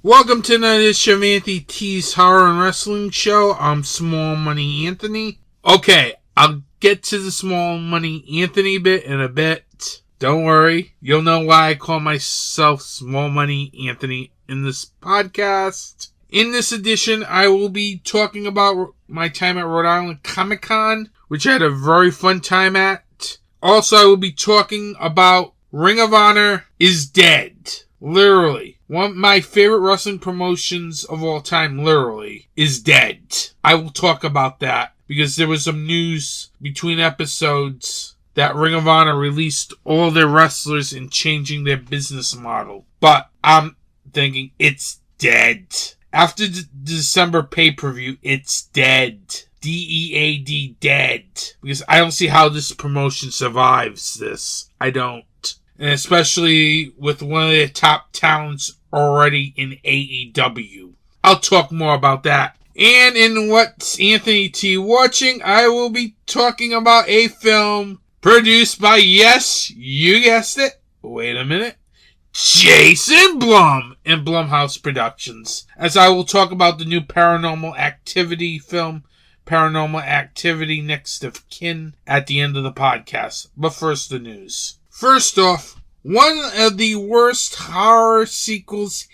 Welcome to another edition of Anthony T's Horror and Wrestling Show. I'm Small Money Anthony. Okay, I'll get to the Small Money Anthony bit in a bit. Don't worry, you'll know why I call myself Small Money Anthony in this podcast. In this edition, I will be talking about my time at Rhode Island Comic Con, which I had a very fun time at. Also, I will be talking about Ring of Honor is dead. Literally. One of my favorite wrestling promotions of all time, literally, is dead. I will talk about that because there was some news between episodes that Ring of Honor released all their wrestlers and changing their business model. But I'm thinking it's dead. After the December pay-per-view, it's dead. D-E-A-D, dead. Because I don't see how this promotion survives this. I don't. And especially with one of the top talents already in AEW. I'll talk more about that. And in What's Anthony T Watching, I will be talking about a film produced by, yes, you guessed it, wait a minute, Jason Blum and Blumhouse Productions. As I will talk about the new Paranormal Activity film, Paranormal Activity Next of Kin, at the end of the podcast. But first, the news. First off, one of the worst horror sequels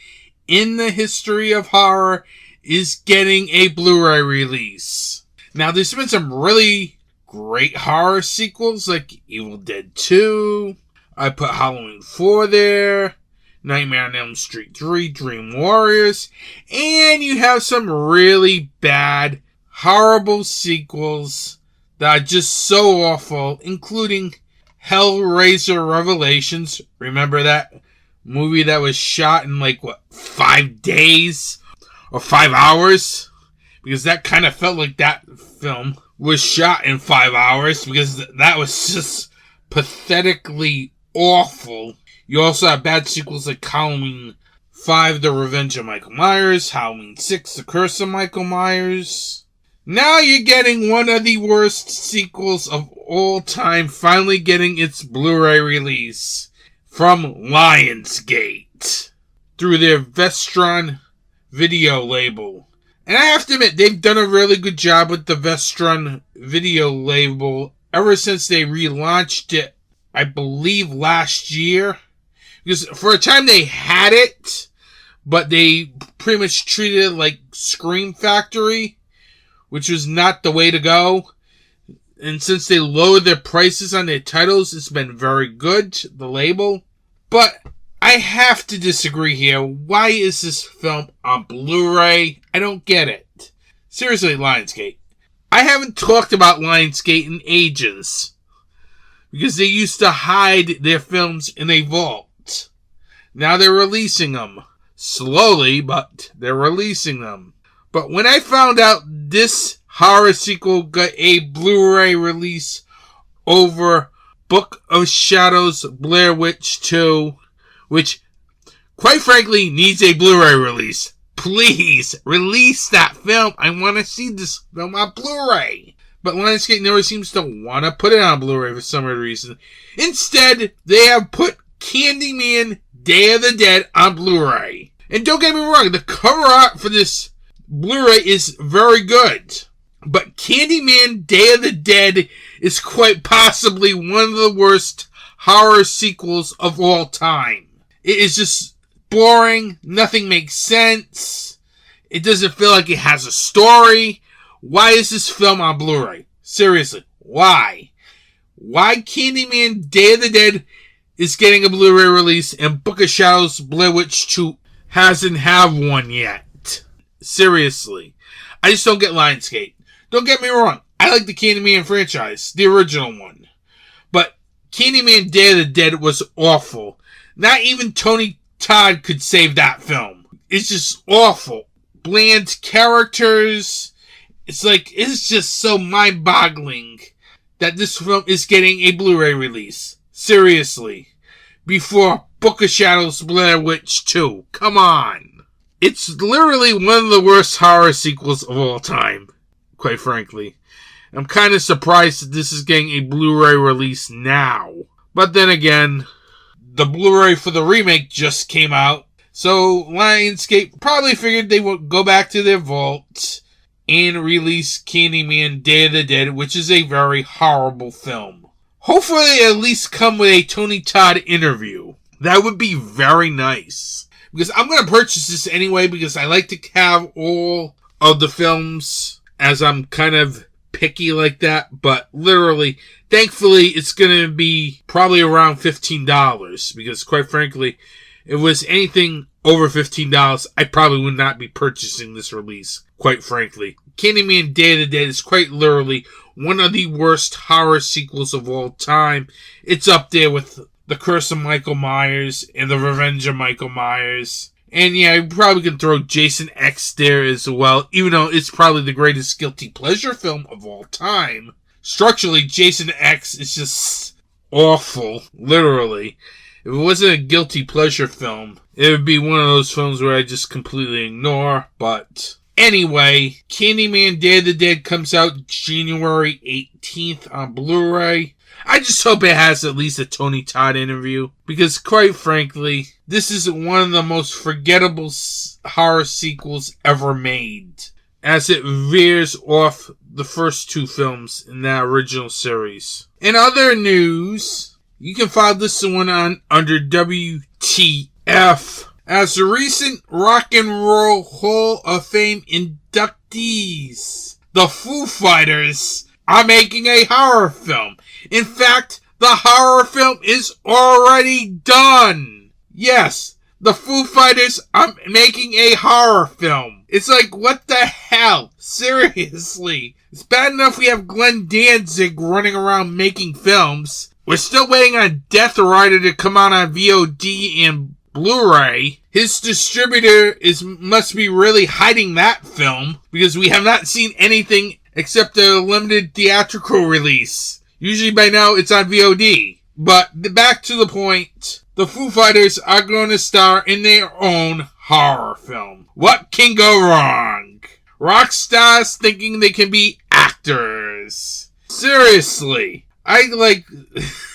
in the history of horror is getting a Blu-ray release. Now, there's been some really great horror sequels like Evil Dead 2. I put Halloween 4 there. Nightmare on Elm Street 3, Dream Warriors. And you have some really bad, horrible sequels that are just so awful, including Hellraiser Revelations. Remember that movie that was shot in 5 days? Or 5 hours? Because that kind of felt like that film was shot in 5 hours. Because that was just pathetically awful. You also have bad sequels like Halloween 5, The Revenge of Michael Myers. Halloween 6, The Curse of Michael Myers. Now you're getting one of the worst sequels of all time finally getting its Blu-ray release from Lionsgate through their Vestron video label. And I have to admit, they've done a really good job with the Vestron video label ever since they relaunched it, I believe, last year. Because for a time they had it, but they pretty much treated it like Scream Factory, which was not the way to go. And since they lowered their prices on their titles, it's been very good, the label. But I have to disagree here. Why is this film on Blu-ray? I don't get it. Seriously, Lionsgate. I haven't talked about Lionsgate in ages. Because they used to hide their films in a vault. Now they're releasing them. Slowly, but they're releasing them. But when I found out this horror sequel got a Blu-ray release over Book of Shadows Blair Witch 2, which, quite frankly, needs a Blu-ray release. Please, release that film. I want to see this film on Blu-ray. But Lionsgate never seems to want to put it on Blu-ray for some reason. Instead, they have put Candyman Day of the Dead on Blu-ray. And don't get me wrong, the cover art for this Blu-ray is very good. But Candyman Day of the Dead is quite possibly one of the worst horror sequels of all time. It is just boring. Nothing makes sense. It doesn't feel like it has a story. Why is this film on Blu-ray? Seriously, why? Why Candyman Day of the Dead is getting a Blu-ray release and Book of Shadows Blair Witch 2 hasn't have one yet? Seriously. I just don't get Lionsgate. Don't get me wrong. I like the Candyman franchise. The original one. But Candyman Day of the Dead was awful. Not even Tony Todd could save that film. It's just awful. Bland characters. It's just so mind-boggling that this film is getting a Blu-ray release. Seriously. Before Book of Shadows Blair Witch 2. Come on. It's literally one of the worst horror sequels of all time, quite frankly. I'm kind of surprised that this is getting a Blu-ray release now. But then again, the Blu-ray for the remake just came out, So Lionsgate probably figured they would go back to their vault and release Candyman Day of the Dead, which is a very horrible film. Hopefully they at least come with a Tony Todd interview. That would be very nice. Because I'm going to purchase this anyway because I like to have all of the films as I'm kind of picky like that. But literally, thankfully, it's going to be probably around $15 because quite frankly, if it was anything over $15, I probably would not be purchasing this release, quite frankly. Candyman Day of the Dead is quite literally one of the worst horror sequels of all time. It's up there with The Curse of Michael Myers and The Revenge of Michael Myers. And yeah, you probably can throw Jason X there as well, even though it's probably the greatest guilty pleasure film of all time. Structurally, Jason X is just awful, literally. If it wasn't a guilty pleasure film, it would be one of those films where I just completely ignore. But anyway, Candyman Day of the Dead comes out January 18th on Blu-ray. I just hope it has at least a Tony Todd interview. Because quite frankly, this is one of the most forgettable horror sequels ever made. As it veers off the first two films in that original series. In other news, you can find this one under WTF. As the recent Rock and Roll Hall of Fame inductees, the Foo Fighters are making a horror film. In fact, the horror film is already done. Yes, the Foo Fighters are making a horror film. It's like, what the hell? Seriously. It's bad enough we have Glenn Danzig running around making films. We're still waiting on Death Rider to come out on VOD and Blu-ray. His distributor must be really hiding that film because we have not seen anything except a limited theatrical release. Usually by now it's on VOD. But back to the point. The Foo Fighters are going to star in their own horror film. What can go wrong? Rock stars thinking they can be actors. Seriously. I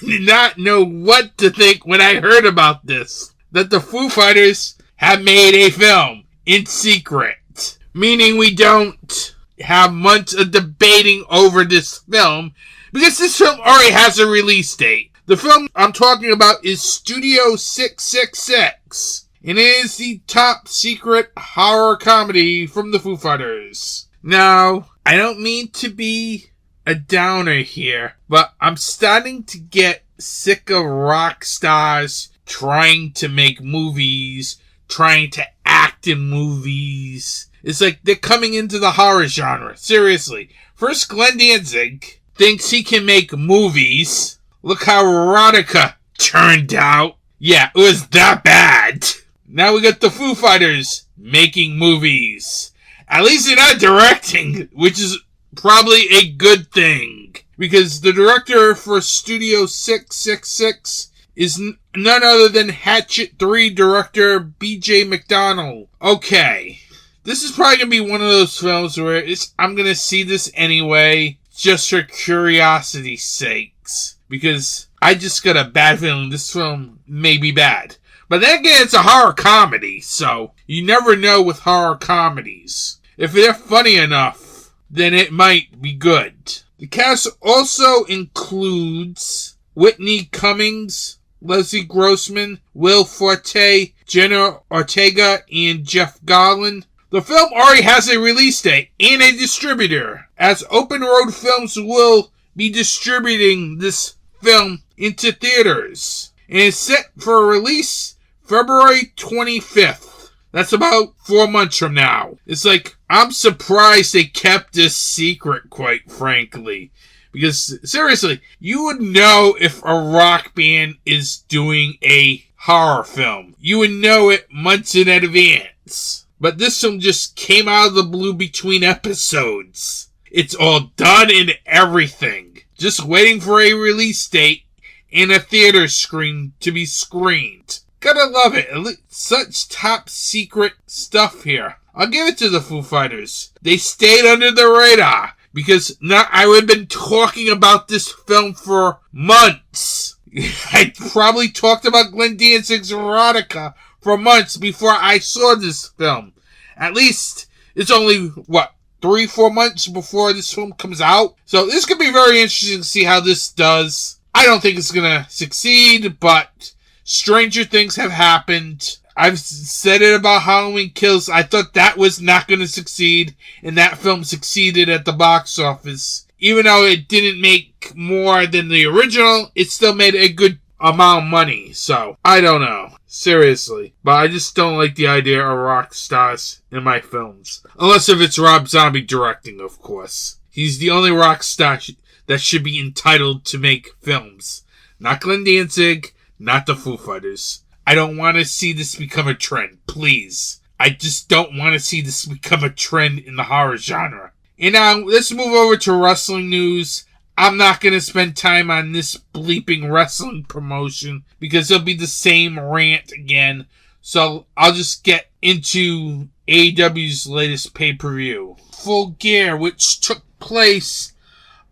did not know what to think when I heard about this. That the Foo Fighters have made a film in secret. Meaning we don't have months of debating over this film. Because this film already has a release date. The film I'm talking about is Studio 666. And it is the top secret horror comedy from the Foo Fighters. Now, I don't mean to be a downer here, but I'm starting to get sick of rock stars trying to make movies, trying to act in movies. It's like they're coming into the horror genre. Seriously. First, Glenn Danzig thinks he can make movies. Look how Erotica turned out. Yeah, it was that bad. Now we got the Foo Fighters making movies. At least they're not directing, which is probably a good thing. Because the director for Studio 666 is none other than Hatchet 3 director B.J. McDonnell. Okay. This is probably going to be one of those films where I'm going to see this anyway, just for curiosity's sakes. Because I just got a bad feeling this film may be bad. But then again, it's a horror comedy, so you never know with horror comedies. If they're funny enough, then it might be good. The cast also includes Whitney Cummings, Leslie Grossman, Will Forte, Jenna Ortega, and Jeff Garlin. The film already has a release date and a distributor, as Open Road Films will be distributing this film into theaters. And it's set for a release February 25th. That's about 4 months from now. It's like, I'm surprised they kept this secret, quite frankly. Because, seriously, you would know if a rock band is doing a horror film. You would know it months in advance. But this film just came out of the blue between episodes. It's all done and everything. Just waiting for a release date and a theater screen to be screened. Gotta love it. Such top secret stuff here. I'll give it to the Foo Fighters. They stayed under the radar. Because now I would have been talking about this film for months. I probably talked about Glenn Danzig's Erotica for months before I saw this film. At least it's only, 3-4 months before this film comes out. So this could be very interesting to see how this does. I don't think it's going to succeed, but stranger things have happened. I've said it about Halloween Kills. I thought that was not going to succeed, and that film succeeded at the box office. Even though it didn't make more than the original, it still made a good amount of money. So, I don't know. Seriously. But I just don't like the idea of rock stars in my films. Unless if it's Rob Zombie directing, of course. He's the only rock star that should be entitled to make films. Not Glenn Danzig, not the Foo Fighters. I don't want to see this become a trend, please. I just don't want to see this become a trend in the horror genre. And now, let's move over to wrestling news. I'm not going to spend time on this bleeping wrestling promotion because it'll be the same rant again. So, I'll just get into AEW's latest pay-per-view. Full Gear, which took place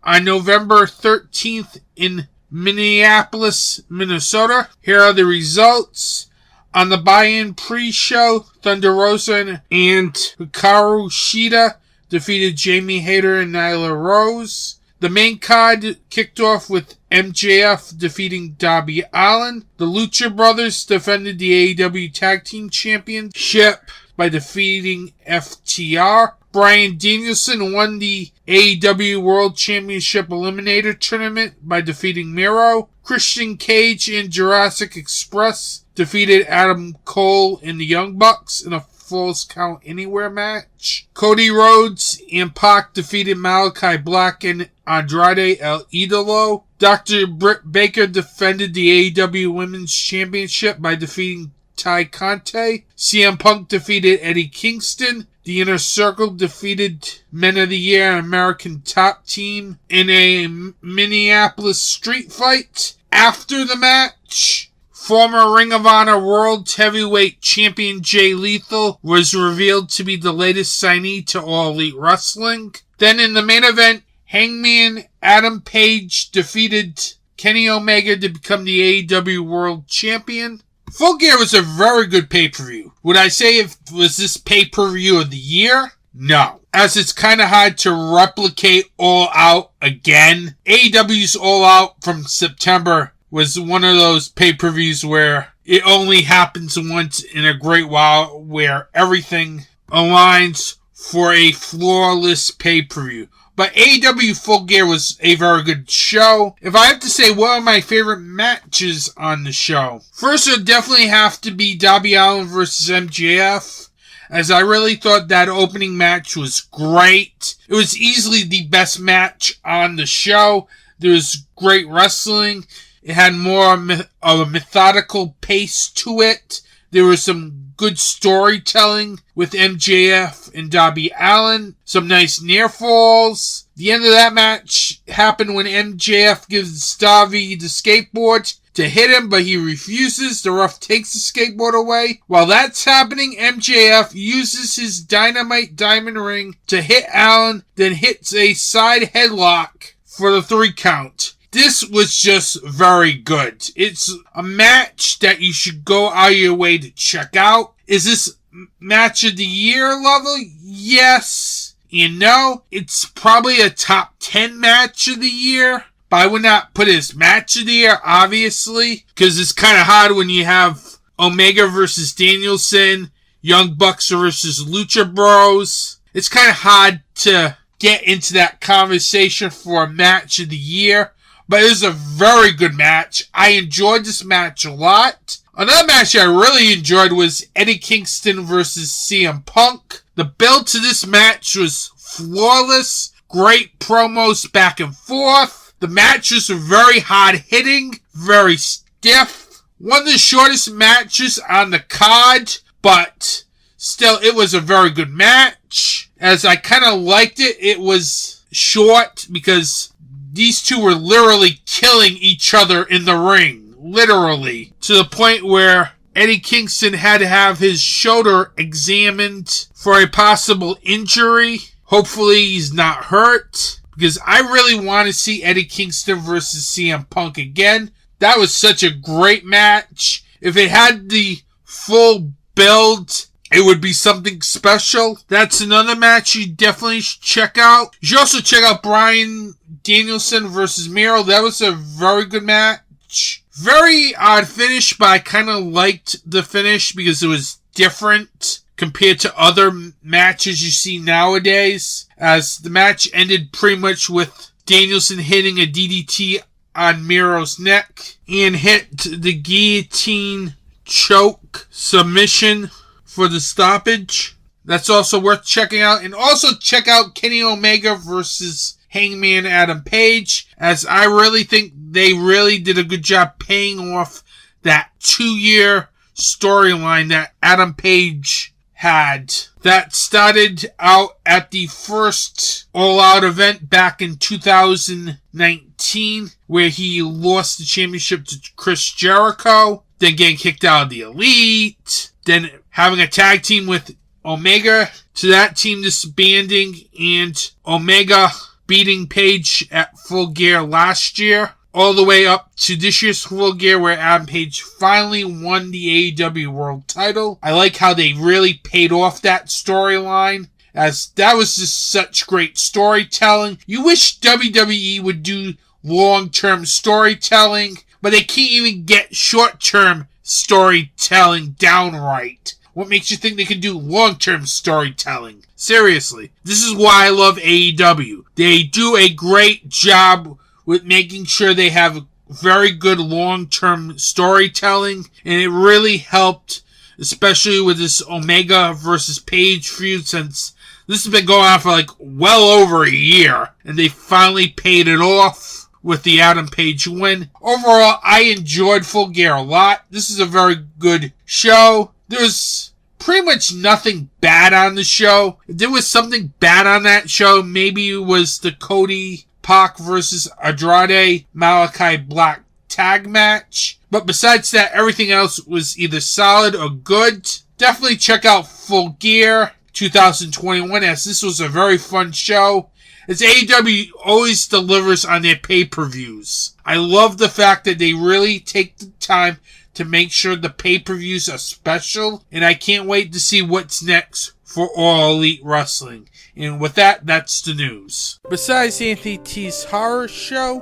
on November 13th in Minneapolis, Minnesota. Here are the results. On the buy-in pre-show, Thunder Rosa and Hikaru Shida defeated Jamie Hayter and Nyla Rose. The main card kicked off with MJF defeating Dobby Allen. The Lucha Brothers defended the AEW Tag Team Championship by defeating FTR. Bryan Danielson won the AEW World Championship Eliminator Tournament by defeating Miro. Christian Cage and Jurassic Express defeated Adam Cole and the Young Bucks in a Falls Count Anywhere match. Cody Rhodes and Pac defeated Malachi Black and Andrade El Idolo. Dr. Britt Baker defended the AEW Women's Championship by defeating Ty Conte. CM Punk defeated Eddie Kingston. The Inner Circle defeated Men of the Year American Top Team in a Minneapolis street fight. After the match, former Ring of Honor World Heavyweight Champion Jay Lethal was revealed to be the latest signee to All Elite Wrestling. Then in the main event, Hangman Adam Page defeated Kenny Omega to become the AEW World Champion. Full Gear was a very good pay-per-view. Would I say was this pay-per-view of the year? No. As it's kind of hard to replicate All Out again. AEW's All Out from September was one of those pay-per-views where it only happens once in a great while, where everything aligns for a flawless pay-per-view. But AEW Full Gear was a very good show. If I have to say what are my favorite matches on the show, first it would definitely have to be Dobby Allen versus MJF, as I really thought that opening match was great. It was easily the best match on the show. There was great wrestling. It had more of a methodical pace to it. There was some good storytelling with MJF and Dobby Allen. Some nice near falls. The end of that match happened when MJF gives Dobby the skateboard to hit him, but he refuses. The ref takes the skateboard away. While that's happening, MJF uses his dynamite diamond ring to hit Allen, then hits a side headlock for the 3 count. This was just very good. It's a match that you should go out of your way to check out. Is this match of the year level? Yes and no. It's probably a top 10 match of the year, but I would not put it as match of the year, obviously, because it's kind of hard when you have Omega versus Danielson, Young Bucks versus Lucha Bros. It's kind of hard to get into that conversation for a match of the year. But it was a very good match. I enjoyed this match a lot. Another match I really enjoyed was Eddie Kingston versus CM Punk. The build to this match was flawless. Great promos back and forth. The match was very hard-hitting, very stiff. One of the shortest matches on the card, but still, it was a very good match. As I kind of liked it, it was short because these two were literally killing each other in the ring. Literally. To the point where Eddie Kingston had to have his shoulder examined for a possible injury. Hopefully he's not hurt, because I really want to see Eddie Kingston versus CM Punk again. That was such a great match. If it had the full build, it would be something special. That's another match you definitely should check out. You should also check out Bryan Danielson versus Mural. That was a very good match. Very odd finish, but I kind of liked the finish because it was different compared to other matches you see nowadays, as the match ended pretty much with Danielson hitting a DDT on Mural's neck and hit the guillotine choke submission for the stoppage. That's also worth checking out. And also check out Kenny Omega versus Hangman Adam Page, as I really think they really did a good job paying off that 2-year storyline that Adam Page had. That started out at the first All Out event back in 2019, where he lost the championship to Chris Jericho, then getting kicked out of the Elite, then having a tag team with Omega, to that team disbanding, and Omega beating Page at Full Gear last year, all the way up to this year's Full Gear, where Adam Page finally won the AEW World title. I like how they really paid off that storyline, as that was just such great storytelling. You wish WWE would do long-term storytelling, but they can't even get short-term storytelling down right. What makes you think they can do long-term storytelling? Seriously, this is why I love AEW. They do a great job with making sure they have very good long-term storytelling, and it really helped, especially with this Omega versus Page feud, since this has been going on for like well over a year, and they finally paid it off with the Adam Page win. Overall, I enjoyed Full Gear a lot. This is a very good show. There's pretty much nothing bad on the show. If there was something bad on that show, maybe it was the Cody Pac versus Andrade Malachi Black tag match. But besides that, everything else was either solid or good. Definitely check out Full Gear 2021, as this was a very fun show, as AEW always delivers on their pay-per-views. I love the fact that they really take the time to make sure the pay-per-views are special, and I can't wait to see what's next for All Elite Wrestling. And with that, that's the news. Besides Anthony T's horror show,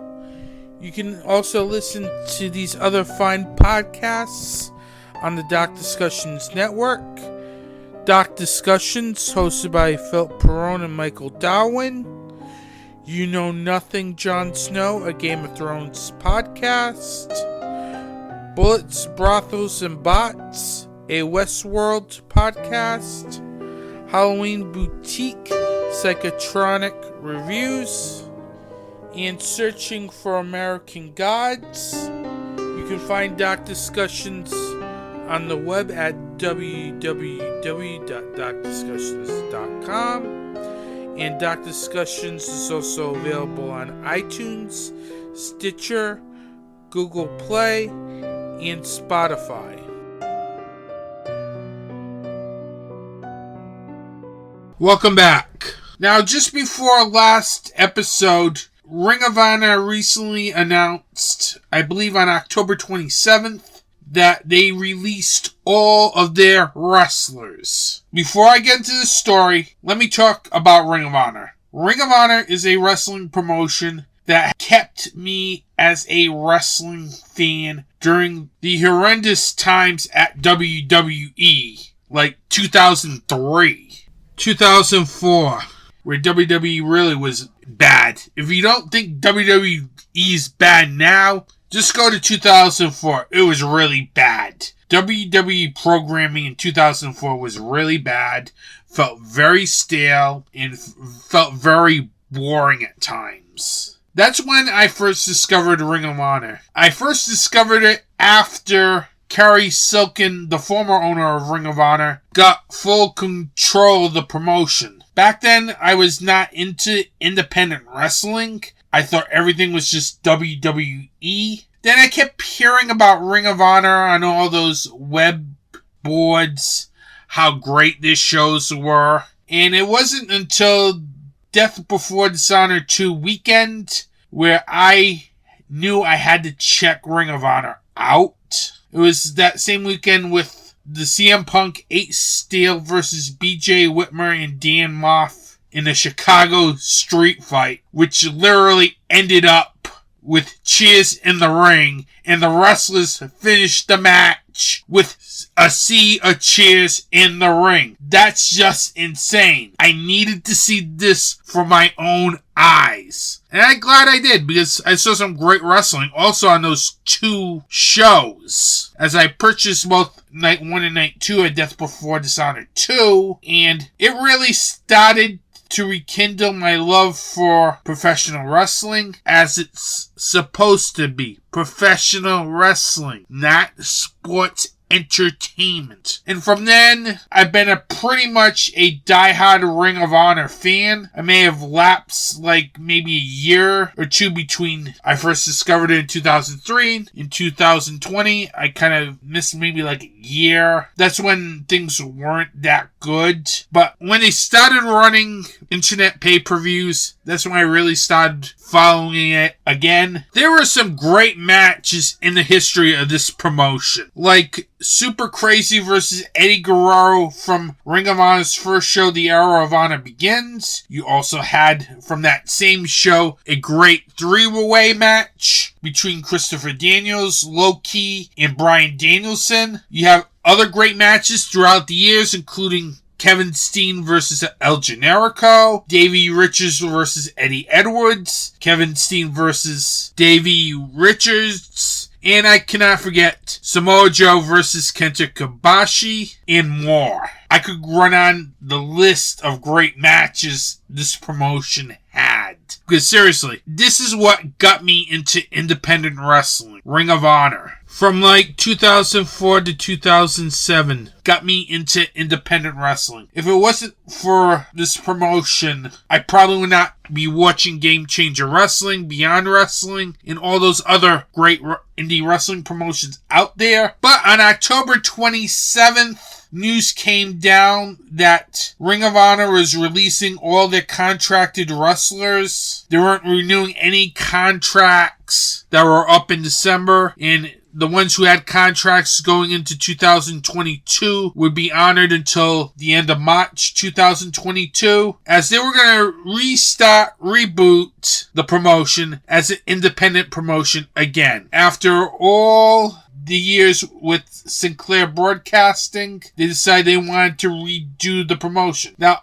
you can also listen to these other fine podcasts on the Doc Discussions Network. Doc Discussions, hosted by Philip Perrone and Michael Darwin. You Know Nothing, Jon Snow, a Game of Thrones podcast. Bullets, Brothels, and Bots, a Westworld podcast. Halloween Boutique, Psychotronic Reviews, and Searching for American Gods. You can find Doc Discussions on the web at www.docdiscussions.com, and Doc Discussions is also available on iTunes, Stitcher, Google Play, and Spotify. Welcome back. Now, just before last episode, Ring of Honor recently announced, I believe on October 27th, that they released all of their wrestlers. Before I get into the story, let me talk about Ring of Honor. Ring of Honor is a wrestling promotion that kept me as a wrestling fan during the horrendous times at WWE, like 2003. 2004, where WWE really was bad. If you don't think WWE is bad now, just go to 2004. It was really bad. WWE programming in 2004 was really bad, felt very stale, and felt very boring at times. That's when I first discovered Ring of Honor. I first discovered it after Kerry Silken, the former owner of Ring of Honor, got full control of the promotion. Back then, I was not into independent wrestling. I thought everything was just WWE. Then I kept hearing about Ring of Honor on all those web boards, how great their shows were. And it wasn't until Death Before Dishonor 2 weekend where I knew I had to check Ring of Honor out. It was that same weekend with the CM Punk 8 Steel versus BJ Whitmer and Dan Moff in a Chicago street fight, which literally ended up with cheers in the ring, and the wrestlers finished the match with a sea of cheers in the ring. That's just insane. I needed to see this for my own eyes. And I'm glad I did, because I saw some great wrestling also on those two shows, as I purchased both Night 1 and Night 2 at Death Before Dishonor 2, and it really started to rekindle my love for professional wrestling as it's supposed to be. Professional wrestling, not sports entertainment. And from then, I've been pretty much a diehard Ring of Honor fan. I may have lapsed like maybe a year or two between I first discovered it in 2003. In 2020, I kind of missed maybe like a year. That's when things weren't that good. But when they started running internet pay-per-views, that's when I really started following it again. There were some great matches in the history of this promotion, like Super Crazy versus Eddie Guerrero from Ring of Honor's first show, The Era of Honor Begins. You also had, from that same show, a great three-way match between Christopher Daniels, Low-Ki, and Bryan Danielson. You have other great matches throughout the years, including Kevin Steen versus El Generico, Davey Richards versus Eddie Edwards, Kevin Steen versus Davey Richards, and I cannot forget Samoa Joe versus Kenta Kobashi, and more. I could run on the list of great matches this promotion had. Because seriously, this is what got me into independent wrestling. Ring of Honor. From like 2004 to 2007, got me into independent wrestling. If it wasn't for this promotion, I probably would not be watching Game Changer Wrestling, Beyond Wrestling, and all those other great indie wrestling promotions out there. But on October 27th, news came down that Ring of Honor was releasing all their contracted wrestlers. They weren't renewing any contracts that were up in December, and the ones who had contracts going into 2022 would be honored until the end of March 2022, as they were going to reboot the promotion as an independent promotion again. After all the years with Sinclair Broadcasting, they decided they wanted to redo the promotion. Now,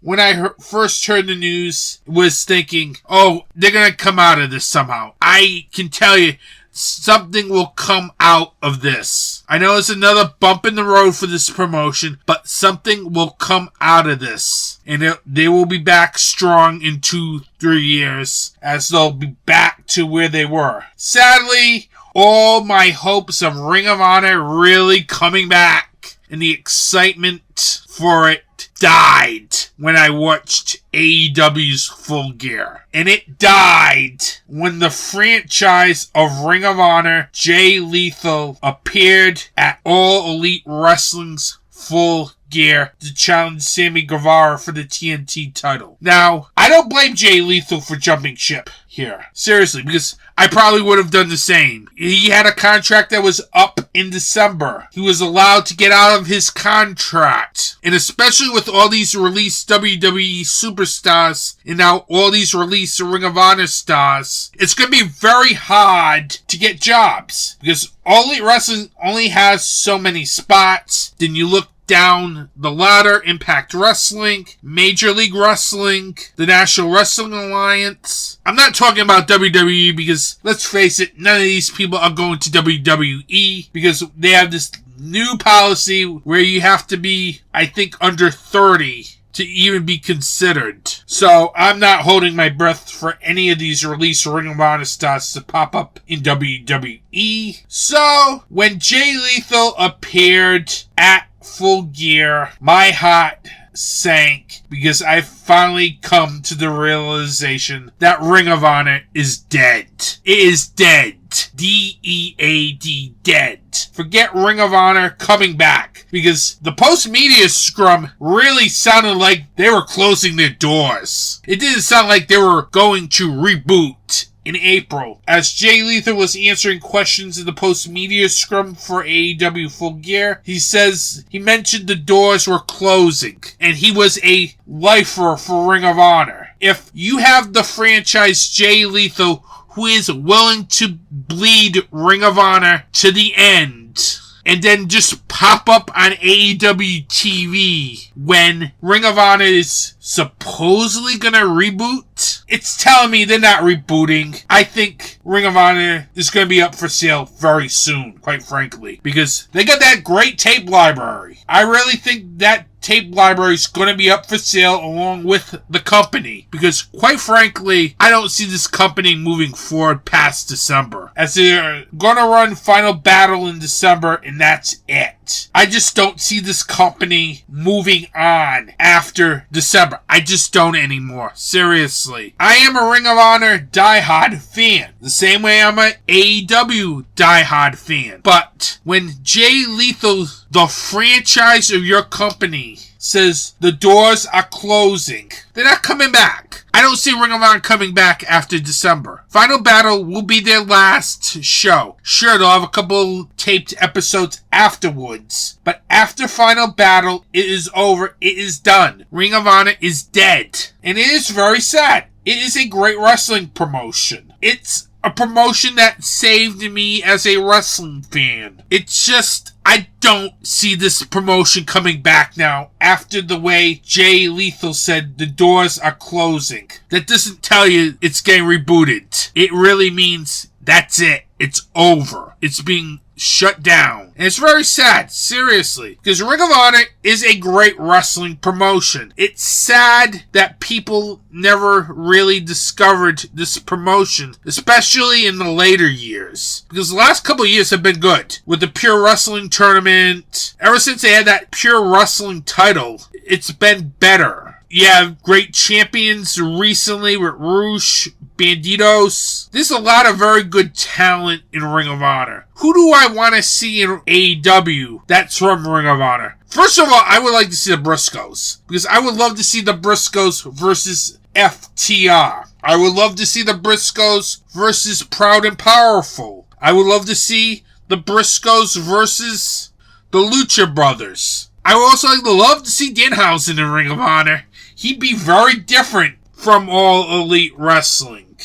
when I first heard the news, was thinking, oh, they're going to come out of this somehow. I can tell you, something will come out of this. I know it's another bump in the road for this promotion, but something will come out of this. And they will be back strong in 2-3 years, as they'll be back to where they were. Sadly, all my hopes of Ring of Honor really coming back and the excitement for it died when I watched AEW's Full Gear. And it died when the franchise of Ring of Honor, Jay Lethal, appeared at All Elite Wrestling's Full Gear to challenge Sammy Guevara for the TNT title. Now, I don't blame Jay Lethal for jumping ship here. Seriously, because I probably would have done the same. He had a contract that was up in December. He was allowed to get out of his contract. And especially with all these released WWE superstars and now all these released Ring of Honor stars, it's going to be very hard to get jobs. Because All Elite Wrestling only has so many spots. Then you look down the ladder, Impact Wrestling, Major League Wrestling, the National Wrestling Alliance. I'm not talking about WWE because, let's face it, none of these people are going to WWE because they have this new policy where you have to be, I think, under 30 to even be considered. So I'm not holding my breath for any of these released Ring of Honor stars to pop up in WWE. So when Jay Lethal appeared at Full Gear, my heart sank because I finally come to the realization that Ring of Honor is dead. It is dead. D-E-A-D, dead. Forget Ring of Honor coming back, because the post-media scrum really sounded like they were closing their doors. It didn't sound like they were going to reboot in April. As Jay Lethal was answering questions in the post-media scrum for AEW Full Gear, he says he mentioned the doors were closing, and he was a lifer for Ring of Honor. If you have the franchise Jay Lethal who is willing to bleed Ring of Honor to the end, and then just pop up on AEW TV when Ring of Honor is supposedly gonna reboot, it's telling me they're not rebooting. I think Ring of Honor is gonna be up for sale very soon, quite frankly, because they got that great tape library. I really think that tape library is going to be up for sale along with the company, because quite frankly, I don't see this company moving forward past December, as they're going to run Final Battle in December and that's it. I just don't see this company moving on after December. I just don't anymore. Seriously. I am a Ring of Honor diehard fan, the same way I'm an AEW diehard fan. But when Jay Lethal, the franchise of your company, says the doors are closing, they're not coming back. I don't see Ring of Honor coming back after December. Final Battle will be their last show. Sure, they'll have a couple taped episodes afterwards, but after Final Battle, it is over. It is done. Ring of Honor is dead. And it is very sad. It is a great wrestling promotion. It's a promotion that saved me as a wrestling fan. It's just, I don't see this promotion coming back now after the way Jay Lethal said the doors are closing. That doesn't tell you it's getting rebooted. It really means that's it. It's over. It's being shut down. And it's very sad, seriously, because Ring of Honor is a great wrestling promotion. It's sad that people never really discovered this promotion, especially in the later years, because the last couple of years have been good with the Pure Wrestling Tournament. Ever since they had that Pure Wrestling title, it's been better. You have great champions recently with Roosh, Banditos. There's a lot of very good talent in Ring of Honor. Who do I want to see in AEW that's from Ring of Honor? First of all, I would like to see the Briscoes, because I would love to see the Briscoes versus FTR. I would love to see the Briscoes versus Proud and Powerful. I would love to see the Briscoes versus the Lucha Brothers. I would also love to see Danhausen in Ring of Honor. He'd be very different from All Elite Wrestling.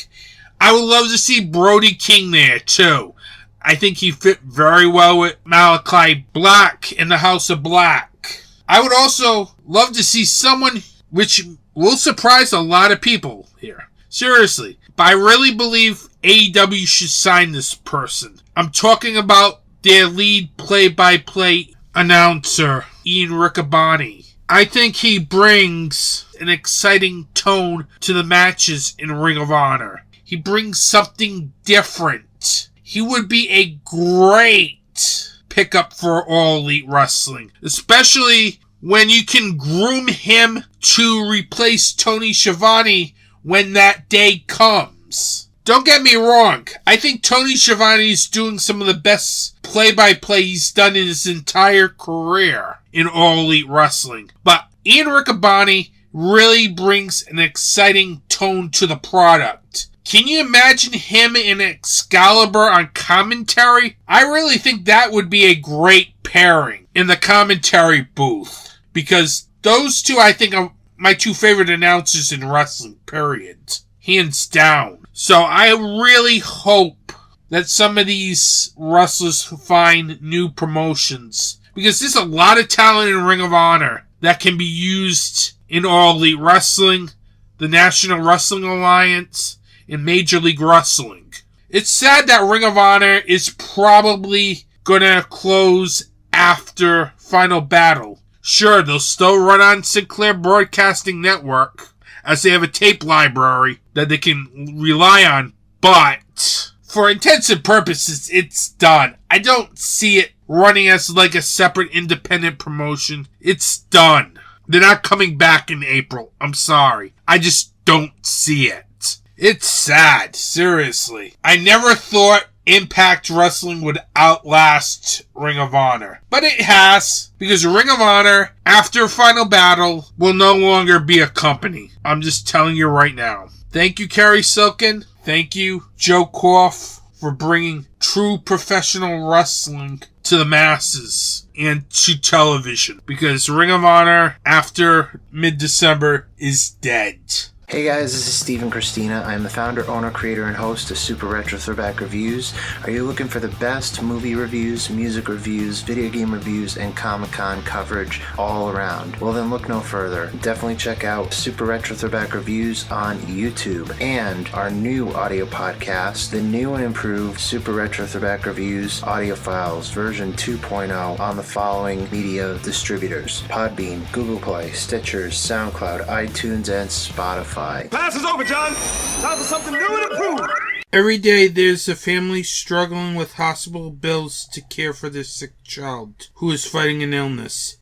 I would love to see Brody King there, too. I think he fit very well with Malachi Black in the House of Black. I would also love to see someone which will surprise a lot of people here. Seriously. But I really believe AEW should sign this person. I'm talking about their lead play-by-play announcer, Ian Riccaboni. I think he brings an exciting tone to the matches in Ring of Honor. He brings something different. He would be a great pickup for All Elite Wrestling, especially when you can groom him to replace Tony Schiavone when that day comes. Don't get me wrong, I think Tony Schiavone is doing some of the best play-by-play he's done in his entire career in All Elite Wrestling. But Ian Riccaboni really brings an exciting tone to the product. Can you imagine him and Excalibur on commentary? I really think that would be a great pairing in the commentary booth, because those two, I think, are my two favorite announcers in wrestling, period. Hands down. So I really hope that some of these wrestlers find new promotions, because there's a lot of talent in Ring of Honor that can be used in All Elite Wrestling, the National Wrestling Alliance, and Major League Wrestling. It's sad that Ring of Honor is probably gonna close after Final Battle. Sure, they'll still run on Sinclair Broadcasting Network, as they have a tape library that they can rely on, but for intents and purposes, it's done. I don't see it running as like a separate independent promotion. It's done. They're not coming back in April. I'm sorry. I just don't see it. It's sad, seriously. I never thought Impact Wrestling would outlast Ring of Honor. But it has, because Ring of Honor, after Final Battle, will no longer be a company. I'm just telling you right now. Thank you, Carrie Silken. Thank you, Joe Koff, for bringing true professional wrestling to the masses and to television. Because Ring of Honor, after mid-December, is dead. Hey guys, this is Steve and Christina. I'm the founder, owner, creator, and host of Super Retro Throwback Reviews. Are you looking for the best movie reviews, music reviews, video game reviews, and Comic-Con coverage all around? Well then look no further. Definitely check out Super Retro Throwback Reviews on YouTube and our new audio podcast, the new and improved Super Retro Throwback Reviews audio files version 2.0 on the following media distributors: Podbean, Google Play, Stitcher, SoundCloud, iTunes, and Spotify. Class is over, John. Time for something new and improved. Every day there's a family struggling with hospital bills to care for their sick child who is fighting an illness.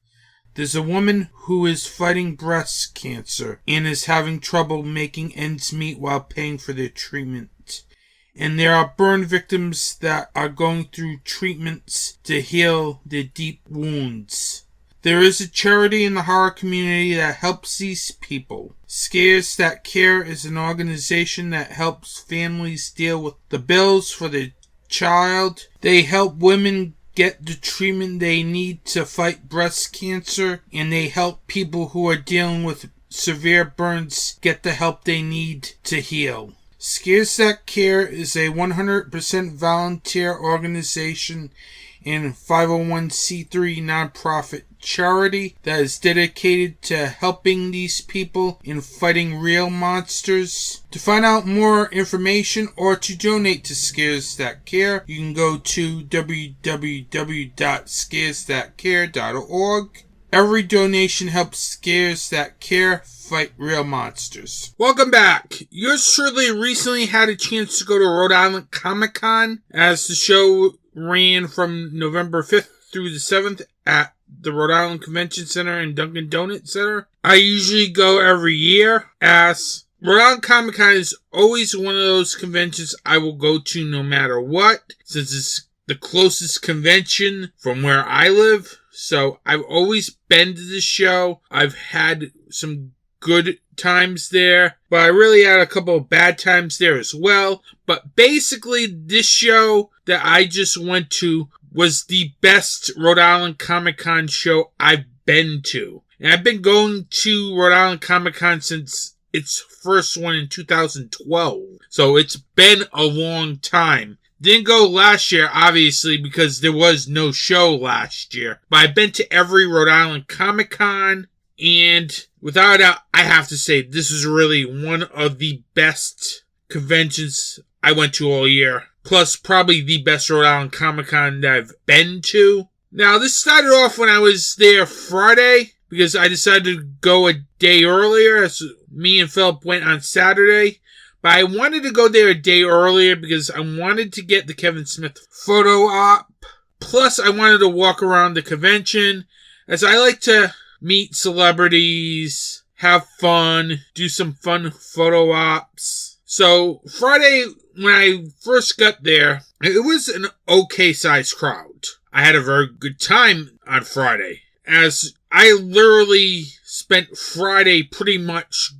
There's a woman who is fighting breast cancer and is having trouble making ends meet while paying for their treatment. And there are burn victims that are going through treatments to heal their deep wounds. There is a charity in the horror community that helps these people. Scares That Care is an organization that helps families deal with the bills for their child. They help women get the treatment they need to fight breast cancer, and they help people who are dealing with severe burns get the help they need to heal. Scares That Care is a 100% volunteer organization and 501c3 nonprofit charity that is dedicated to helping these people in fighting real monsters. To find out more information or to donate to Scares That Care, you can go to www.scaresthatcare.org. Every donation helps Scares That Care fight real monsters. Welcome back. Yours truly recently had a chance to go to Rhode Island Comic Con, as the show ran from November 5th through the 7th at the Rhode Island Convention Center and Dunkin' Donut Center. I usually go every year, as Rhode Island Comic Con is always one of those conventions I will go to no matter what, since it's the closest convention from where I live. So I've always been to the show. I've had some good times there, but I really had a couple of bad times there as well. But basically, this show that I just went to was the best Rhode Island Comic Con show I've been to. And I've been going to Rhode Island Comic Con since its first one in 2012. So it's been a long time. Didn't go last year, obviously, because there was no show last year. But I've been to every Rhode Island Comic Con, and without a doubt, I have to say, this is really one of the best conventions I went to all year. Plus, probably the best Rhode Island Comic Con that I've been to. Now, this started off when I was there Friday, because I decided to go a day earlier, as me and Philip went on Saturday. But I wanted to go there a day earlier because I wanted to get the Kevin Smith photo op. Plus, I wanted to walk around the convention, as I like to meet celebrities, have fun, do some fun photo ops. So, Friday, when I first got there, it was an okay-sized crowd. I had a very good time on Friday, as I literally spent Friday pretty much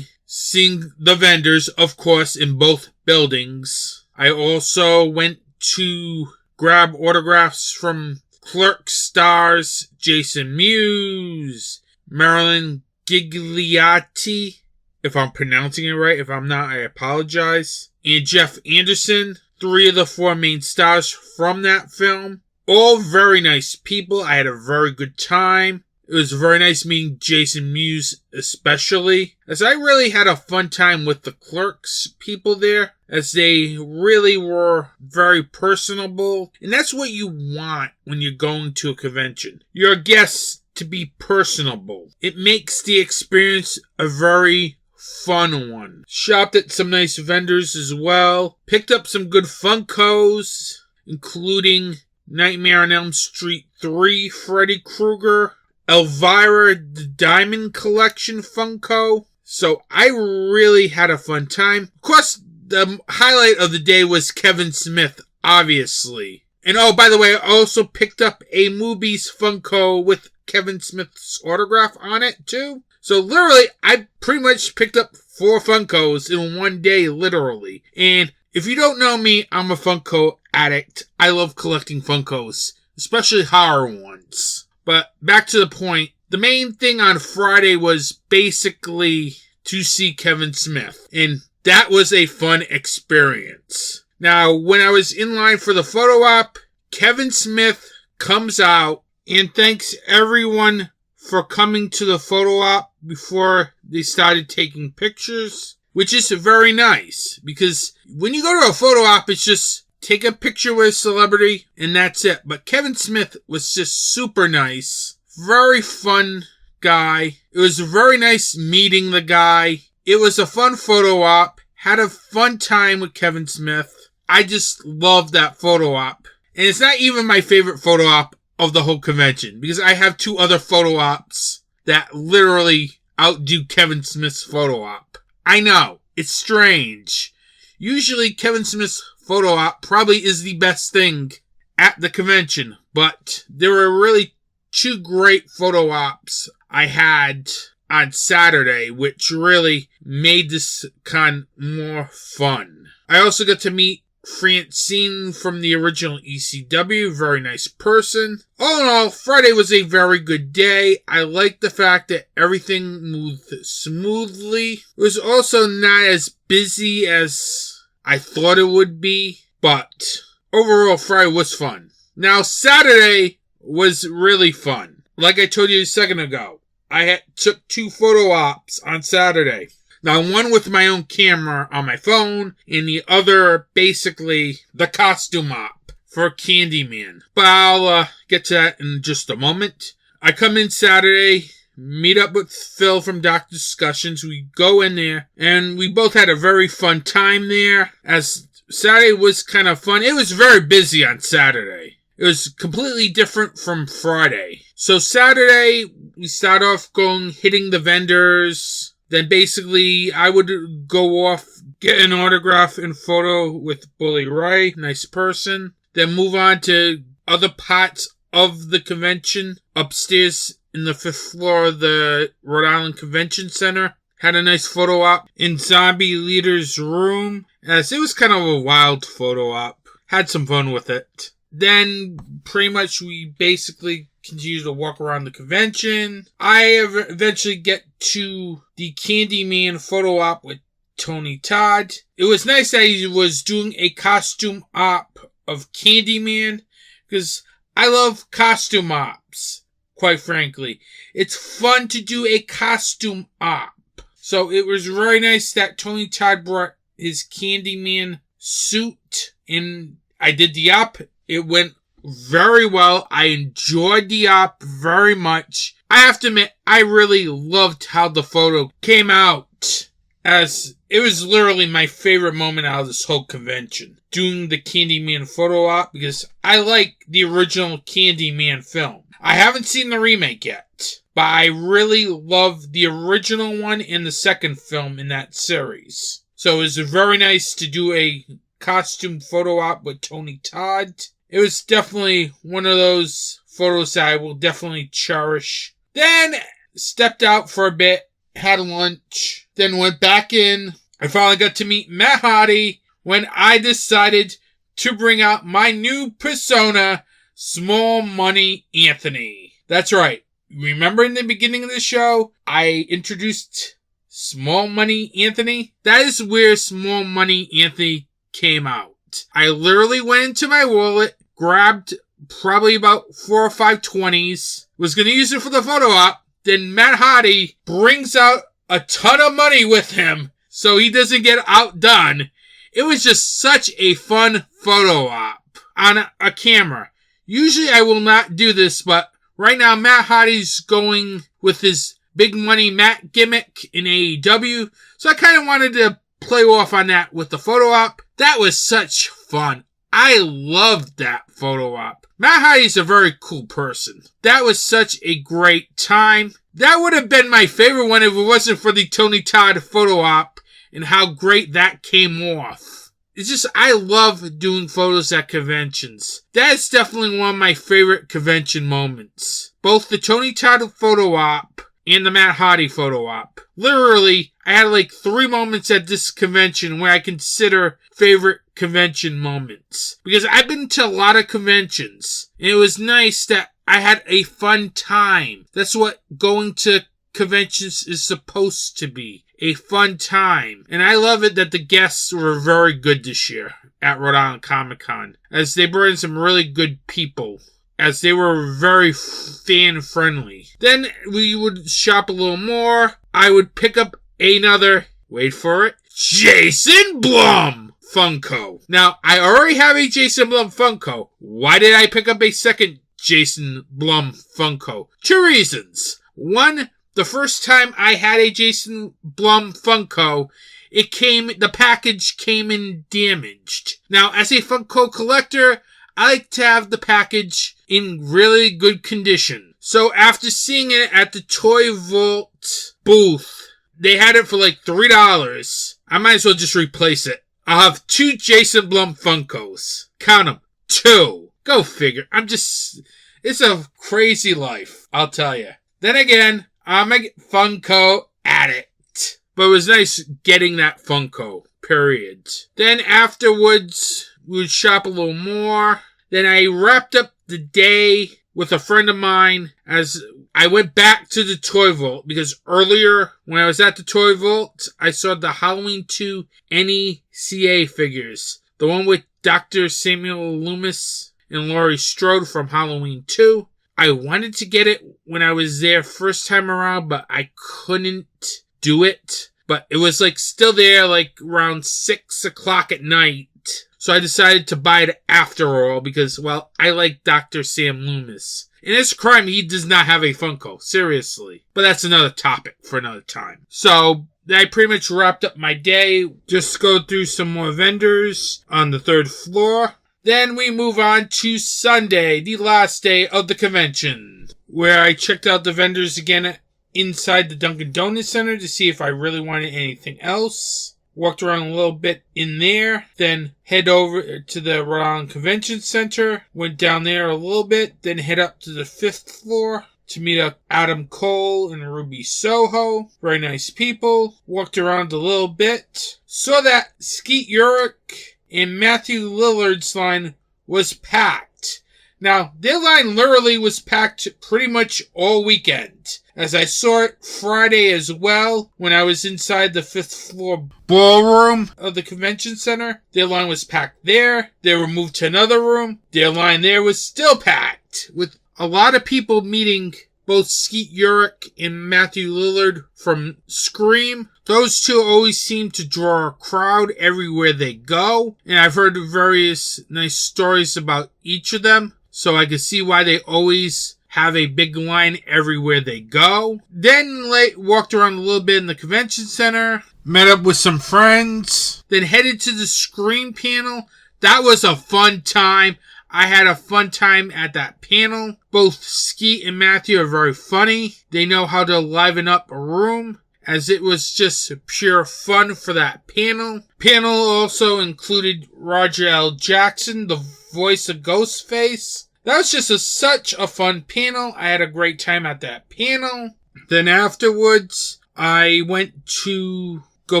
seeing the vendors, of course, in both buildings. I also went to grab autographs from Clerks stars Jason Mewes, Marilyn Gigliotti, if I'm pronouncing it right. If I'm not, I apologize. And Jeff Anderson, 3 of the 4 main stars from that film. All very nice people. I had a very good time. It was very nice meeting Jason Mewes especially, as I really had a fun time with the Clerks people there, as they really were very personable. And that's what you want when you're going to a convention. Your guests to be personable. It makes the experience a very fun one. Shopped at some nice vendors as well. Picked up some good Funkos, including Nightmare on Elm Street 3 Freddy Krueger, Elvira the Diamond Collection Funko. So I really had a fun time. Of course, the highlight of the day was Kevin Smith, obviously. And oh, by the way, I also picked up a Movies Funko with Kevin Smith's autograph on it, too. So literally, I pretty much picked up 4 Funkos in one day, literally. And if you don't know me, I'm a Funko addict. I love collecting Funkos, especially horror ones. But back to the point, the main thing on Friday was basically to see Kevin Smith. And that was a fun experience. Now, when I was in line for the photo op, Kevin Smith comes out and thanks everyone for coming to the photo op before they started taking pictures, which is very nice because when you go to a photo op, it's just take a picture with a celebrity and that's it. But Kevin Smith was just super nice, very fun guy. It was very nice meeting the guy. It was a fun photo op, had a fun time with Kevin Smith. I just love that photo op. And it's not even my favorite photo op of the whole convention because I have 2 other photo ops that literally outdo Kevin Smith's photo op. I know, it's strange. Usually Kevin Smith's photo op probably is the best thing at the convention, but there were really 2 great photo ops I had on Saturday, which really made this con more fun. I also got to meet Francine from the original ECW, very nice person. All in all, Friday was a very good day. I liked the fact that everything moved smoothly. It was also not as busy as I thought it would be, but overall Friday was fun. Now Saturday was really fun. Like I told you a second ago, I took 2 photo ops on Saturday. Now, one with my own camera on my phone, and the other, basically, the costume op for Candyman. But I'll get to that in just a moment. I come in Saturday, meet up with Phil from Doctor Discussions. We go in there, and we both had a very fun time there, as Saturday was kind of fun. It was very busy on Saturday. It was completely different from Friday. So Saturday, we start off hitting the vendors. Then basically, I would go off, get an autograph and photo with Bully Ray, nice person. Then move on to other parts of the convention. Upstairs in the 5th floor of the Rhode Island Convention Center. Had a nice photo op in Zombie Leader's room, as it was kind of a wild photo op. Had some fun with it. Then, pretty much, we basically continue to walk around the convention. I eventually get to the Candyman photo op with Tony Todd. It was nice that he was doing a costume op of Candyman, because I love costume ops, quite frankly. It's fun to do a costume op. So it was very nice that Tony Todd brought his Candyman suit, and I did the op. It went very well. I enjoyed the op very much. I have to admit, I really loved how the photo came out, as it was literally my favorite moment out of this whole convention, doing the Candyman photo op, because I like the original Candyman film. I haven't seen the remake yet, but I really love the original one and the second film in that series. So it was very nice to do a costume photo op with Tony Todd. It was definitely one of those photos that I will definitely cherish. Then stepped out for a bit, had lunch, then went back in. I finally got to meet Matt Hardy when I decided to bring out my new persona, Small Money Anthony. That's right. Remember in the beginning of the show, I introduced Small Money Anthony? That is where Small Money Anthony came out. I literally went into my wallet, grabbed probably about 4 or 5 20s, was going to use it for the photo op. Then Matt Hardy brings out a ton of money with him so he doesn't get outdone. It was just such a fun photo op on a camera. Usually I will not do this, but right now Matt Hardy's going with his big money Matt gimmick in AEW. So I kind of wanted to play off on that with the photo op. That was such fun. I loved that photo op. Matt Hardy's a very cool person. That was such a great time. That would have been my favorite one if it wasn't for the Tony Todd photo op and how great that came off. It's just, I love doing photos at conventions. That's definitely one of my favorite convention moments. Both the Tony Todd photo op and the Matt Hardy photo op. Literally, I had like 3 moments at this convention where I consider favorite convention moments. Because I've been to a lot of conventions, and it was nice that I had a fun time. That's what going to conventions is supposed to be. A fun time. And I love it that the guests were very good this year at Rhode Island Comic Con, as they brought in some really good people, as they were very fan friendly. Then we would shop a little more. I would pick up another, wait for it, Jason Blum Funko. Now, I already have a Jason Blum Funko. Why did I pick up a second Jason Blum Funko? 2 reasons. One, the first time I had a Jason Blum Funko, the package came in damaged. Now, as a Funko collector, I like to have the package in really good condition. So after seeing it at the Toy Vault booth, they had it for like $3. I might as well just replace it. I'll have 2 Jason Blum Funkos. Count them. 2. Go figure. It's a crazy life, I'll tell you. Then again, I'm a Funko addict. But it was nice getting that Funko, period. Then afterwards, we would shop a little more. Then I wrapped up the day with a friend of mine as I went back to the Toy Vault, because earlier when I was at the Toy Vault, I saw the Halloween 2 NECA figures. The one with Dr. Samuel Loomis and Laurie Strode from Halloween 2. I wanted to get it when I was there first time around, but I couldn't do it. But it was like still there like around 6 o'clock at night. So I decided to buy it after all because, well, I like Dr. Sam Loomis. And it's a crime he does not have a Funko. Seriously. But that's another topic for another time. So I pretty much wrapped up my day. Just go through some more vendors on the 3rd floor. Then we move on to Sunday, the last day of the convention, where I checked out the vendors again inside the Dunkin' Donuts Center to see if I really wanted anything else. Walked around a little bit in there, then head over to the Rhode Island Convention Center, went down there a little bit, then head up to the 5th floor to meet up Adam Cole and Ruby Soho. Very nice people. Walked around a little bit, saw that Skeet Ulrich and Matthew Lillard's line was packed. Now, their line literally was packed pretty much all weekend, as I saw it Friday as well when I was inside the 5th floor ballroom of the convention center. Their line was packed there. They were moved to another room. Their line there was still packed, with a lot of people meeting both Skeet Ulrich and Matthew Lillard from Scream. Those two always seem to draw a crowd everywhere they go, and I've heard various nice stories about each of them, so I can see why they always have a big line everywhere they go. Then walked around a little bit in the convention center, met up with some friends, then headed to the Scream panel. That was a fun time. I had a fun time at that panel. Both Skeet and Matthew are very funny. They know how to liven up a room, as it was just pure fun for that panel. Panel also included Roger L. Jackson, the voice of Ghostface. That was just such a fun panel. I had a great time at that panel. Then afterwards, I went to go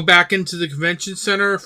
back into the convention center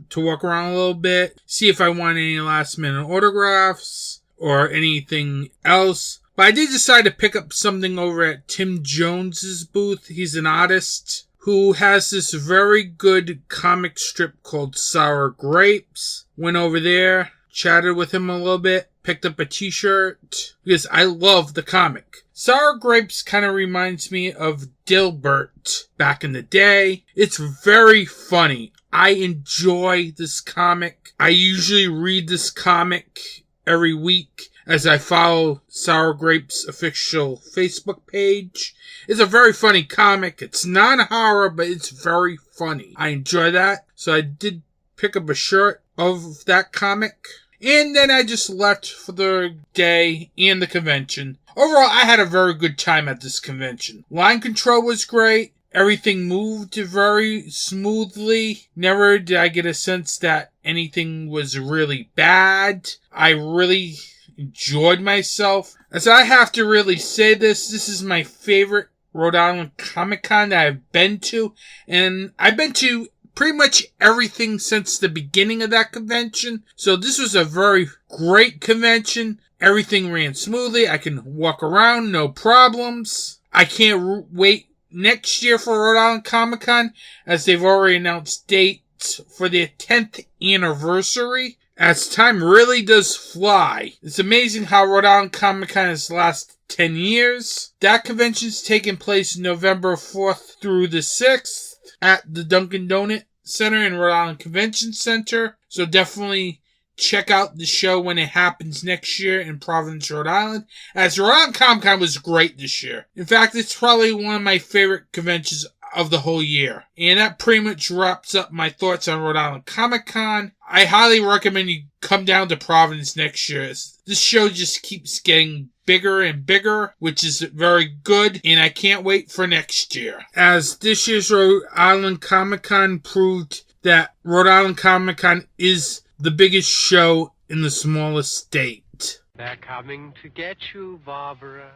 to walk around a little bit, see if I want any last minute autographs or anything else. But I did decide to pick up something over at Tim Jones's booth. He's an artist who has this very good comic strip called Sour Grapes. Went over there, chatted with him a little bit, picked up a t-shirt because I love the comic. Sour Grapes kind of reminds me of Dilbert back in the day. It's very funny. I enjoy this comic. I usually read this comic every week as I follow Sour Grapes' official Facebook page. It's a very funny comic. It's non-horror, but it's very funny. I enjoy that. So I did pick up a shirt of that comic. And then I just left for the day and the convention. Overall, I had a very good time at this convention. Line control was great. everything moved very smoothly. Never did I get a sense that anything was really bad. I really enjoyed myself. As I have to really say this is my favorite Rhode Island Comic Con that I've been to. And I've been to pretty much everything since the beginning of that convention. So this was a very great convention. Everything ran smoothly. I can walk around, no problems. I can't wait next year for Rhode Island Comic Con, as they've already announced dates for their 10th anniversary. As time really does fly. It's amazing how Rhode Island Comic Con has lasted 10 years. That convention's taking place November 4th through the 6th at the Dunkin' Donut Center in Rhode Island Convention Center. So definitely check out the show when it happens next year in Providence, Rhode Island. As Rhode Island Comic Con was great this year. In fact, it's probably one of my favorite conventions of the whole year. And that pretty much wraps up my thoughts on Rhode Island Comic Con. I highly recommend you come down to Providence next year. This show just keeps getting bigger and bigger, which is very good, and I can't wait for next year. As this year's Rhode Island Comic Con proved that Rhode Island Comic Con is the biggest show in the smallest state. They're coming to get you, Barbara.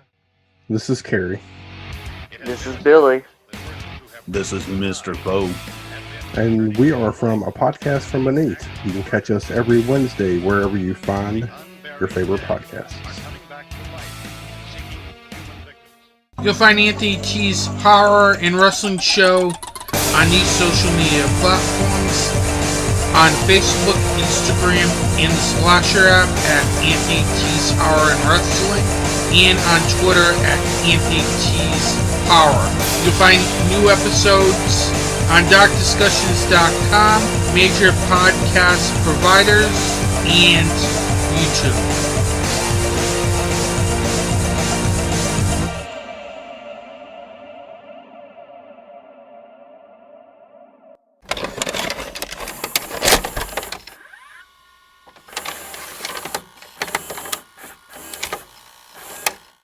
This is Carrie. This is Billy. This is Mr. Bo. And we are from A Podcast from Beneath. You can catch us every Wednesday wherever you find your favorite podcasts. You'll find Anthony T's horror and wrestling show on these social media platforms. On Facebook, Instagram, and the Slasher app at Anthony T's Horror and Wrestling. And on Twitter at Anthony T's Horror. You'll find new episodes on darkdiscussions.com, major podcast providers, and YouTube.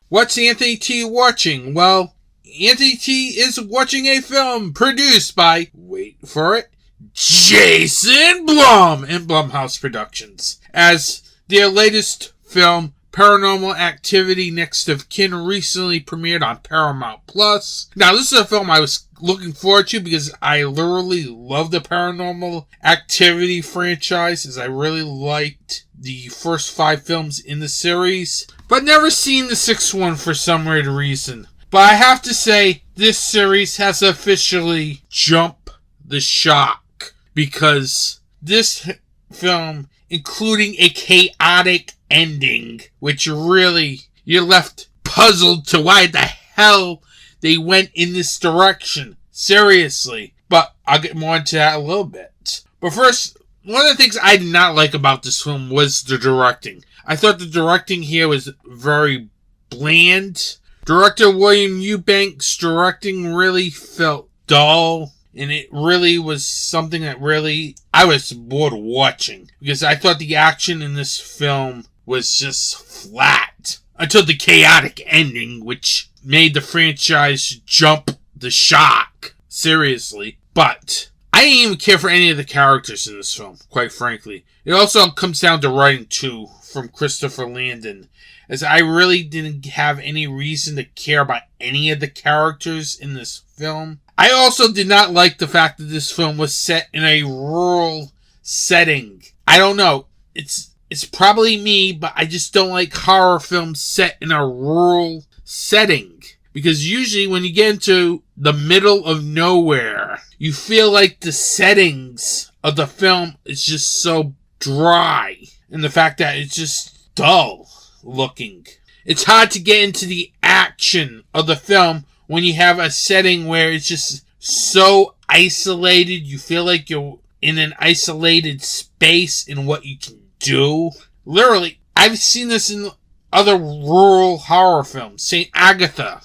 What's Anthony T watching? Well, Anthony T is watching a film produced by, wait for it, Jason Blum and Blumhouse Productions. As their latest film, Paranormal Activity Next of Kin, recently premiered on Paramount Plus. Now, this is a film I was looking forward to because I literally love the Paranormal Activity franchise, as I really liked the first 5 films in the series, but never seen the 6th one for some weird reason. But I have to say, this series has officially jumped the shock, because this film, including a chaotic ending, which really, you're left puzzled to why the hell they went in this direction. Seriously. But I'll get more into that a little bit. But first, one of the things I did not like about this film was the directing. I thought the directing here was very bland. Director William Eubanks' directing really felt dull, and it really was something that really, I was bored watching, because I thought the action in this film was just flat, until the chaotic ending, which made the franchise jump the shock. Seriously. But I didn't even care for any of the characters in this film, quite frankly. It also comes down to writing, too, from Christopher Landon, as I really didn't have any reason to care about any of the characters in this film. I also did not like the fact that this film was set in a rural setting. I don't know. It's probably me, but I just don't like horror films set in a rural setting. Because usually when you get into the middle of nowhere, you feel like the settings of the film is just so dry. And the fact that it's just dull looking. It's hard to get into the action of the film when you have a setting where it's just so isolated. You feel like you're in an isolated space in what you can do. Literally, I've seen this in other rural horror films. St. Agatha,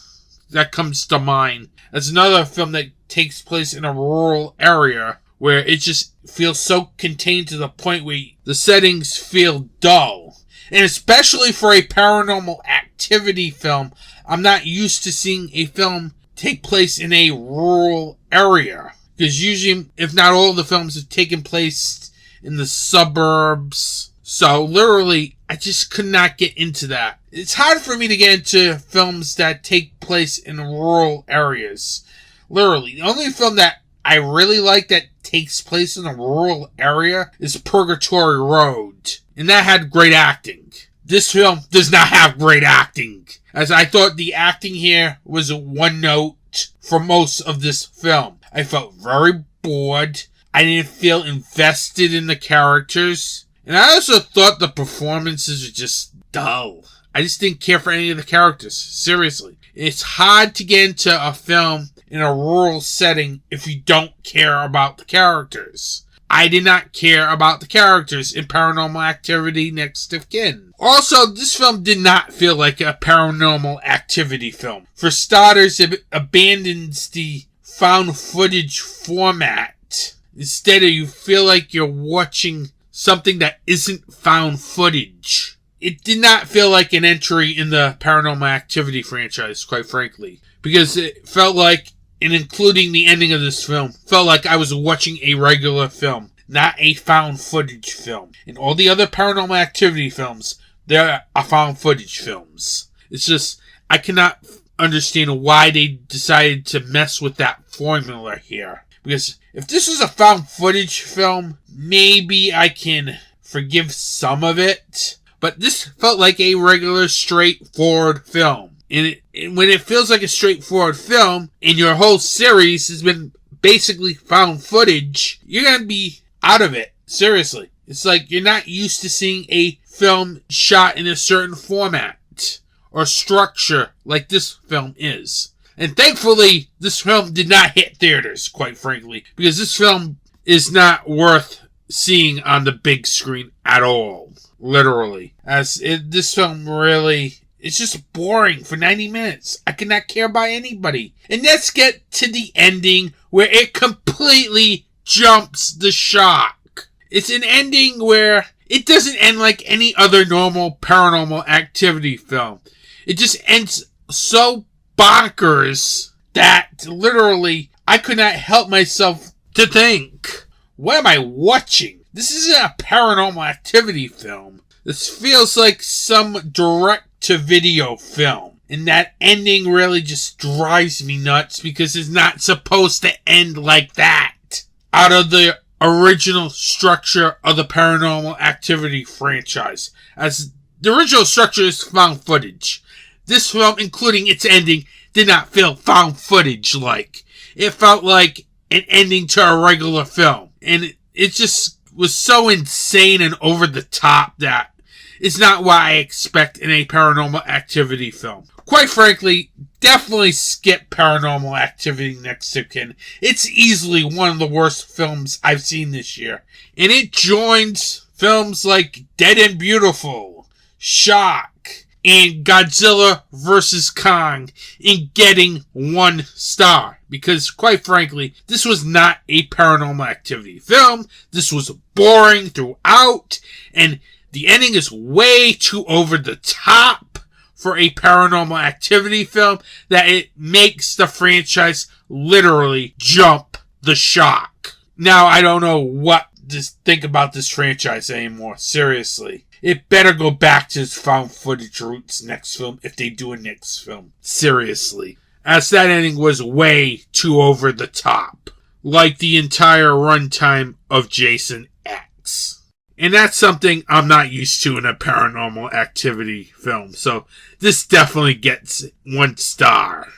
that comes to mind. That's another film that takes place in a rural area where it just feels so contained to the point where the settings feel dull. And especially for a Paranormal Activity film, I'm not used to seeing a film take place in a rural area. Because usually, if not all the films have taken place in the suburbs. So literally, I just could not get into that. It's hard for me to get into films that take place in rural areas. Literally, the only film that I really like that takes place in a rural area is Purgatory Road. And that had great acting. This film does not have great acting, as I thought the acting here was one note for most of this film. I felt very bored. I didn't feel invested in the characters. And I also thought the performances were just dull. I just didn't care for any of the characters. Seriously. It's hard to get into a film in a rural setting if you don't care about the characters. I did not care about the characters in Paranormal Activity Next of Kin. Also, this film did not feel like a Paranormal Activity film. For starters, it abandons the found footage format. Instead, you feel like you're watching something that isn't found footage. It did not feel like an entry in the Paranormal Activity franchise, quite frankly. Because it felt like, and including the ending of this film, felt like I was watching a regular film, not a found footage film. In all the other Paranormal Activity films, there are found footage films. It's just, I cannot understand why they decided to mess with that formula here. Because if this was a found footage film, maybe I can forgive some of it. But this felt like a regular, straightforward film. And when it feels like a straightforward film, and your whole series has been basically found footage, you're going to be out of it. Seriously. It's like you're not used to seeing a film shot in a certain format or structure like this film is. And thankfully, this film did not hit theaters, quite frankly, because this film is not worth seeing on the big screen at all. Literally. This film really, it's just boring for 90 minutes. I could not care about anybody. And let's get to the ending where it completely jumps the shark. It's an ending where it doesn't end like any other normal Paranormal Activity film. It just ends so bonkers that literally I could not help myself to think, what am I watching? This isn't a Paranormal Activity film. This feels like some direct-to-video film. And that ending really just drives me nuts because it's not supposed to end like that. Out of the original structure of the Paranormal Activity franchise. As the original structure is found footage. This film, including its ending, did not feel found footage-like. It felt like an ending to a regular film. And it just was so insane and over the top that it's not what I expect in a Paranormal Activity film. Quite frankly, definitely skip Paranormal Activity Next of Kin. It's easily one of the worst films I've seen this year. And it joins films like Dead and Beautiful, Shock, and Godzilla vs. Kong in getting 1 star. Because, quite frankly, this was not a Paranormal Activity film. This was boring throughout, and the ending is way too over the top for a Paranormal Activity film that it makes the franchise literally jump the shark. Now, I don't know what to think about this franchise anymore. Seriously. It better go back to its found footage roots next film if they do a next film. Seriously. As that ending was way too over the top. Like the entire runtime of Jason X. And that's something I'm not used to in a Paranormal Activity film. So this definitely gets 1 star.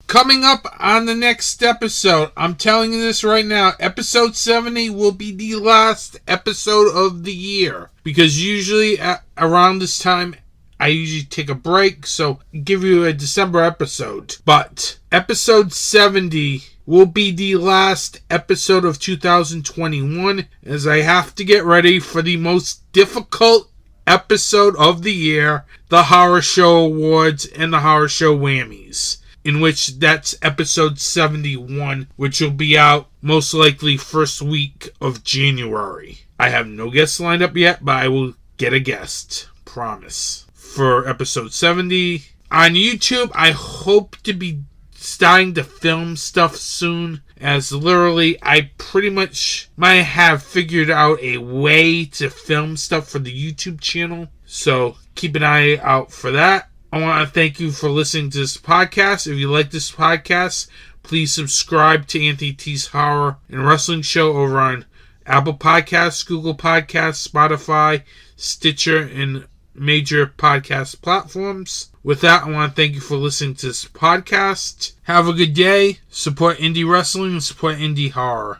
Coming up on the next episode, I'm telling you this right now, episode 70 will be the last episode of the year. Because usually around this time, I usually take a break, so I'll give you a December episode. But episode 70 will be the last episode of 2021, as I have to get ready for the most difficult episode of the year, the Horror Show Awards and the Horror Show Whammies. In which that's episode 71, which will be out most likely first week of January. I have no guests lined up yet, but I will get a guest. Promise. for episode 70. On YouTube, I hope to be starting to film stuff soon, as literally I pretty much might have figured out a way to film stuff for the YouTube channel. So keep an eye out for that. I want to thank you for listening to this podcast. If you like this podcast, please subscribe to Anthony T's Horror and Wrestling Show over on Apple Podcasts, Google Podcasts, Spotify, Stitcher, and major podcast platforms. With that, I want to thank you for listening to this podcast. Have a good day. Support indie wrestling and support indie horror.